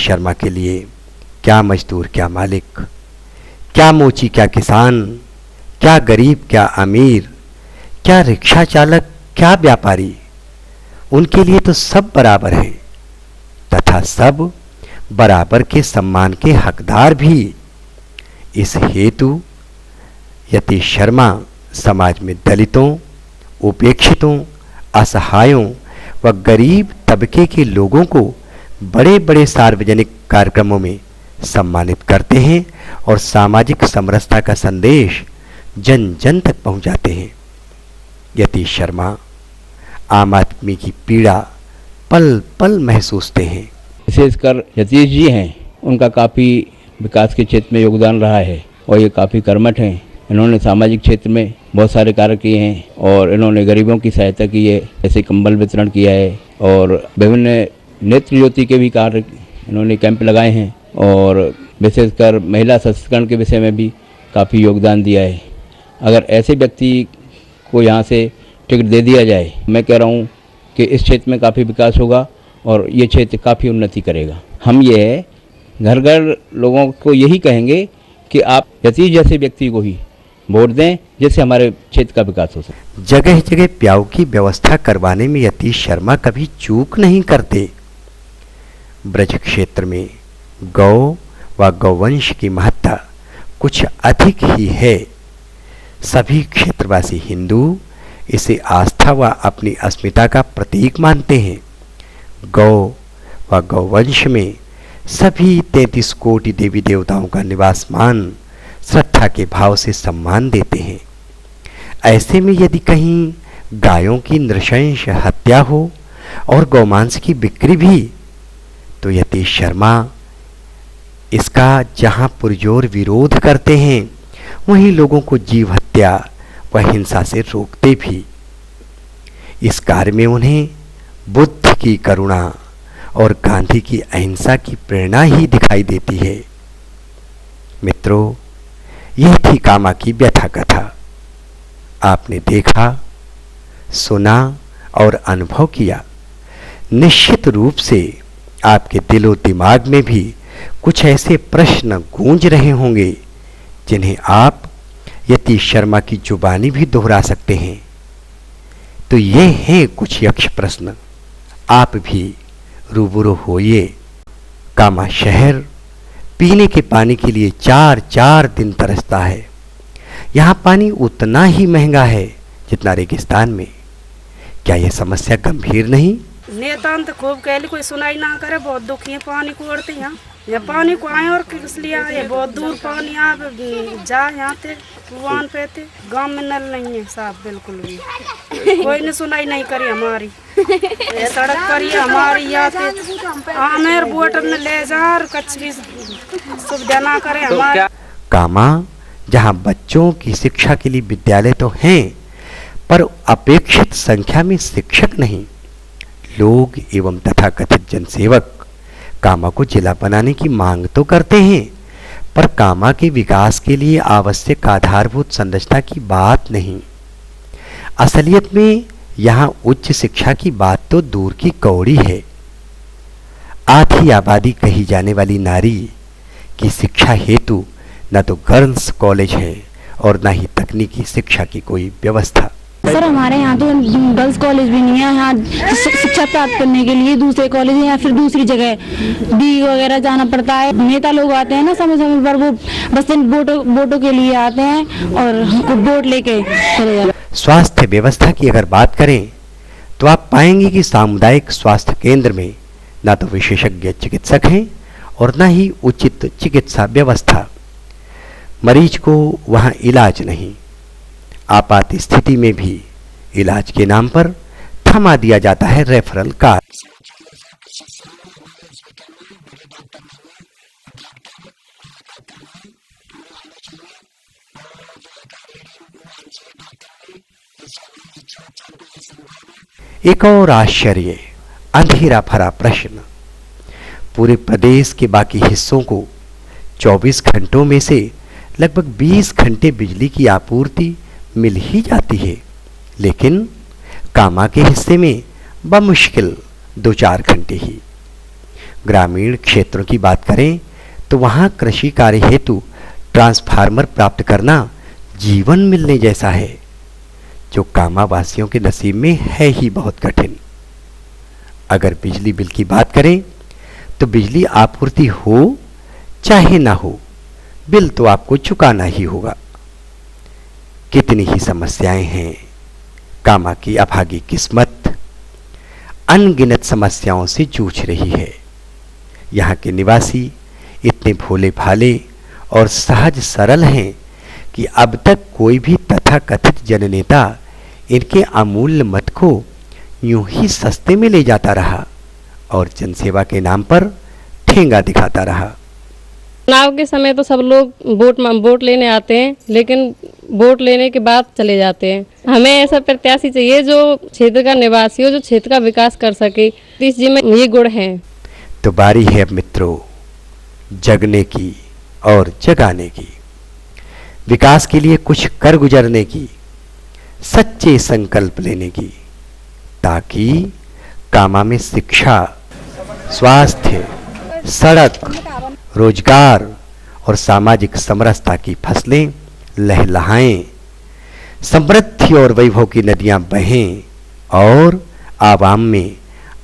शर्मा के लिए क्या मजदूर क्या मालिक, क्या मोची क्या किसान, क्या गरीब क्या अमीर, क्या रिक्शा चालक क्या व्यापारी, उनके लिए तो सब बराबर हैं तथा सब बराबर के सम्मान के हकदार भी। इस हेतु यतीश शर्मा समाज में दलितों, उपेक्षितों, असहायों व गरीब तबके के लोगों को बड़े बड़े सार्वजनिक कार्यक्रमों में सम्मानित करते हैं और सामाजिक समरसता का संदेश जन जन तक पहुंचाते हैं। यतीश शर्मा आम आदमी की पीड़ा पल पल महसूसते हैं। विशेषकर यतीश जी हैं, उनका काफ़ी विकास के क्षेत्र में योगदान रहा है और ये काफ़ी कर्मठ हैं। इन्होंने सामाजिक क्षेत्र में बहुत सारे कार्य किए हैं और इन्होंने गरीबों की सहायता की है, जैसे कंबल वितरण किया है और विभिन्न नेत्र ज्योति के भी कार्य इन्होंने कैंप लगाए हैं और विशेषकर महिला सशक्तिकरण के विषय में भी काफ़ी योगदान दिया है। अगर ऐसे व्यक्ति को यहाँ से टिकट दे दिया जाए, मैं कह रहा हूँ कि इस क्षेत्र में काफ़ी विकास होगा और ये क्षेत्र काफ़ी उन्नति करेगा। हम ये घर घर लोगों को यही कहेंगे कि आप यतीश जैसे व्यक्ति को ही वोट दें, जिससे हमारे क्षेत्र का विकास हो सके। जगह जगह प्याऊ की व्यवस्था करवाने में यतीश शर्मा कभी चूक नहीं करते। ब्रज क्षेत्र में गौ व गौवंश की महत्ता कुछ अधिक ही है। सभी क्षेत्रवासी हिंदू इसे आस्था व अपनी अस्मिता का प्रतीक मानते हैं। गौ व गौवंश में सभी 33 कोटि देवी देवताओं का निवास मान श्रद्धा के भाव से सम्मान देते हैं। ऐसे में यदि कहीं गायों की नृशंस हत्या हो और गौमांस की बिक्री भी, तो यतीश शर्मा इसका जहां पुरजोर विरोध करते हैं, वहीं लोगों को जीव हत्या व हिंसा से रोकते भी। इस कार्य में उन्हें बुद्ध की करुणा और गांधी की अहिंसा की प्रेरणा ही दिखाई देती है। मित्रों, यह थी कामा की व्यथा कथा। आपने देखा, सुना और अनुभव किया। निश्चित रूप से आपके दिलो दिमाग में भी कुछ ऐसे प्रश्न गूंज रहे होंगे जिन्हें आप यतीश शर्मा की जुबानी भी दोहरा सकते हैं। तो ये हैं कुछ यक्ष प्रश्न। आप भी रूबरू होइए। कामा शहर पीने के पानी के लिए 4-4 दिन तरसता है। यहाँ पानी उतना ही महंगा है जितना रेगिस्तान में। क्या यह समस्या गंभीर नहीं? नेता तो खूब कहली, कोई सुनाई ना करे। बहुत दुखी है, पानी को उड़ते यहाँ पानी को आए और किस लिए आए? बहुत दूर पानी आप जा यहाँ थे कुआन पे थे। गांव में नल नहीं है साहब, बिल्कुल भी कोई ने सुनाई नहीं करी हमारी। सड़क पर ही हमारी आते आमेर बोटर ने ले जा, कच्छ भी सुविधा ना करे हमारे। कामा जहाँ बच्चों की शिक्षा के लिए विद्यालय तो हैं, पर अपेक्षित संख्या में शिक्षक नहीं। लोग एवं तथाकथित जनसेवक कामा को जिला बनाने की मांग तो करते हैं, पर कामा के विकास के लिए आवश्यक आधारभूत संरचना की बात नहीं। असलियत में यहाँ उच्च शिक्षा की बात तो दूर की कौड़ी है। आधी आबादी कही जाने वाली नारी की शिक्षा हेतु न तो गर्ल्स कॉलेज है और न ही तकनीकी शिक्षा की कोई व्यवस्था। सर, हमारे यहाँ तो गर्ल्स कॉलेज भी नहीं है। यहाँ शिक्षा प्राप्त करने के लिए दूसरे कॉलेज या फिर दूसरी जगह डी वगैरह जाना पड़ता है। नेता लोग आते हैं ना समय समय पर, वो बस वोटों के लिए आते हैं और हमको वोट लेके चले जाते हैं। स्वास्थ्य व्यवस्था की अगर बात करें तो आप पाएंगे कि सामुदायिक स्वास्थ्य केंद्र में न तो विशेषज्ञ चिकित्सक हैं और न ही उचित चिकित्सा व्यवस्था। मरीज को वहाँ इलाज नहीं। आपात स्थिति में भी इलाज के नाम पर थमा दिया जाता है रेफरल कार्ड। एक और आश्चर्य, अंधेरा भरा प्रश्न। पूरे प्रदेश के बाकी हिस्सों को 24 घंटों में से लगभग 20 घंटे बिजली की आपूर्ति मिल ही जाती है, लेकिन कामा के हिस्से में बमुश्किल 2-4 घंटे ही। ग्रामीण क्षेत्रों की बात करें तो वहाँ कृषि कार्य हेतु ट्रांसफार्मर प्राप्त करना जीवन मिलने जैसा है, जो कामावासियों के नसीब में है ही बहुत कठिन। अगर बिजली बिल की बात करें तो बिजली आपूर्ति हो चाहे ना हो, बिल तो आपको चुकाना ही होगा। कितनी ही समस्याएं हैं, कामा की अभागी किस्मत अनगिनत समस्याओं से जूझ रही है। यहाँ के निवासी इतने भोले भाले और सहज सरल हैं कि अब तक कोई भी तथाकथित जननेता इनके अमूल्य मत को यूं ही सस्ते में ले जाता रहा और जनसेवा के नाम पर ठेंगा दिखाता रहा। चुनाव के समय तो सब लोग वोट लेने आते हैं, लेकिन वोट लेने के बाद चले जाते हैं। हमें ऐसा प्रत्याशी चाहिए जो क्षेत्र का निवासी हो, जो क्षेत्र का विकास कर सके। सतीश जी में ये गुण हैं। तो बारी है अब मित्रों जगने की और जगाने की, विकास के लिए कुछ कर गुजरने की, सच्चे संकल्प लेने की, ताकि कामा में शिक्षा, स्वास्थ्य, सड़क, रोजगार और सामाजिक समरसता की फसलें लहलहाएं, समृद्धि और वैभव की नदियां बहें और आवाम में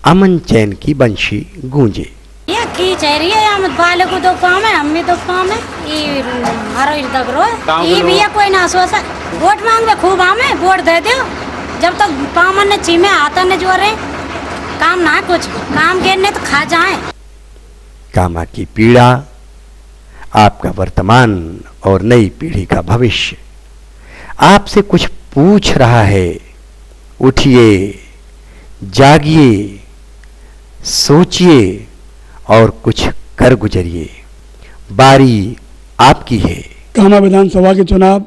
अमन चैन की बंशी गूंजे। ये की चाह रही है हम बाले को दो काम है, हम भी दो काम है। ये हरो इधर करो, ये भी कोई ना सोचा वोट मांगे खूब हमें वोट दे दो। जब तक पामन ने चीमे आता ने जोरे काम ना कुछ काम करने तो खा जाए। कामा की पीड़ा आपका वर्तमान और नई पीढ़ी का भविष्य आपसे कुछ पूछ रहा है। उठिए, जागिए, सोचिए और कुछ कर गुजरिए। बारी आपकी है। कामा विधानसभा के चुनाव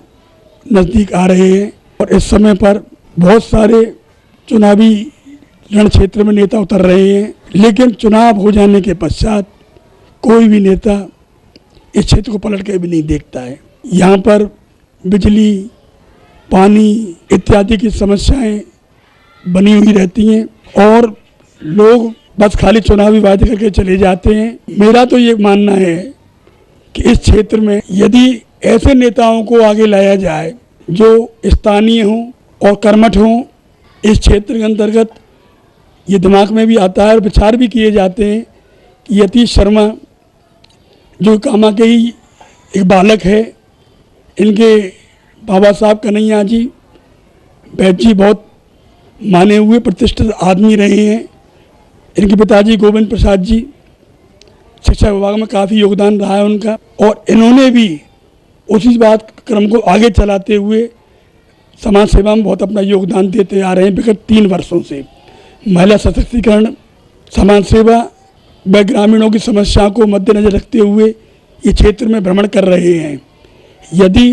नज़दीक आ रहे हैं और इस समय पर बहुत सारे चुनावी रण क्षेत्र में नेता उतर रहे हैं, लेकिन चुनाव हो जाने के पश्चात कोई भी नेता इस क्षेत्र को पलट के भी नहीं देखता है। यहाँ पर बिजली, पानी इत्यादि की समस्याएं बनी हुई रहती हैं और लोग बस खाली चुनावी वादे करके चले जाते हैं। मेरा तो ये मानना है कि इस क्षेत्र में यदि ऐसे नेताओं को आगे लाया जाए जो स्थानीय हों और कर्मठ हों, इस क्षेत्र के अंतर्गत ये दिमाग में भी आता है और विचार भी किए जाते हैं कि यतीश शर्मा जो कामा के ही एक बालक है, इनके बाबा साहब कन्हैया जी बैद जी बहुत माने हुए प्रतिष्ठित आदमी रहे हैं। इनके पिताजी गोविंद प्रसाद जी शिक्षा विभाग में काफ़ी योगदान रहा है उनका, और इन्होंने भी उसी बात क्रम को आगे चलाते हुए समाज सेवा में बहुत अपना योगदान देते आ रहे हैं विगत 3 वर्षों से। महिला सशक्तिकरण, समाज सेवा व ग्रामीणों की समस्या को मद्देनजर रखते हुए ये क्षेत्र में भ्रमण कर रहे हैं। यदि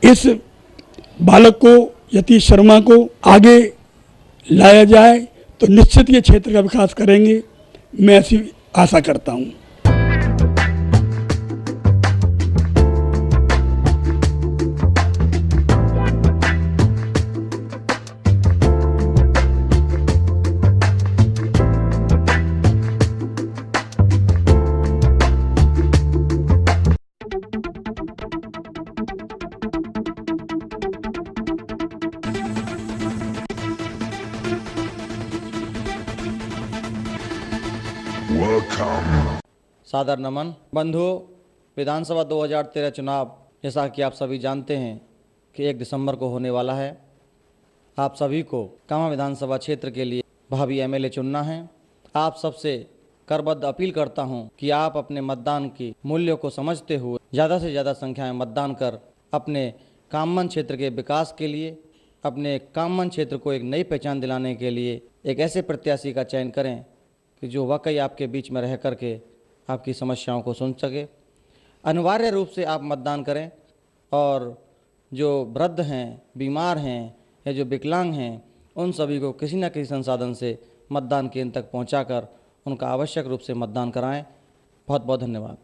इस बालक को, यतीश शर्मा को आगे लाया जाए तो निश्चित ये क्षेत्र का विकास करेंगे, मैं ऐसी आशा करता हूँ। सादर नमन बंधुओं, विधानसभा 2013 चुनाव जैसा कि आप सभी जानते हैं कि 1 दिसंबर को होने वाला है। आप सभी को कामा विधानसभा क्षेत्र के लिए भावी एमएलए चुनना है। आप सबसे करबद्ध अपील करता हूं कि आप अपने मतदान की मूल्यों को समझते हुए ज़्यादा से ज़्यादा संख्या में मतदान कर अपने कामन क्षेत्र के विकास के लिए, अपने कामन क्षेत्र को एक नई पहचान दिलाने के लिए एक ऐसे प्रत्याशी का चयन करें कि जो वाकई आपके बीच में रह करके आपकी समस्याओं को सुन सके। अनिवार्य रूप से आप मतदान करें और जो वृद्ध हैं, बीमार हैं या जो विकलांग हैं, उन सभी को किसी न किसी संसाधन से मतदान केंद्र तक पहुंचाकर उनका आवश्यक रूप से मतदान कराएं। बहुत बहुत धन्यवाद।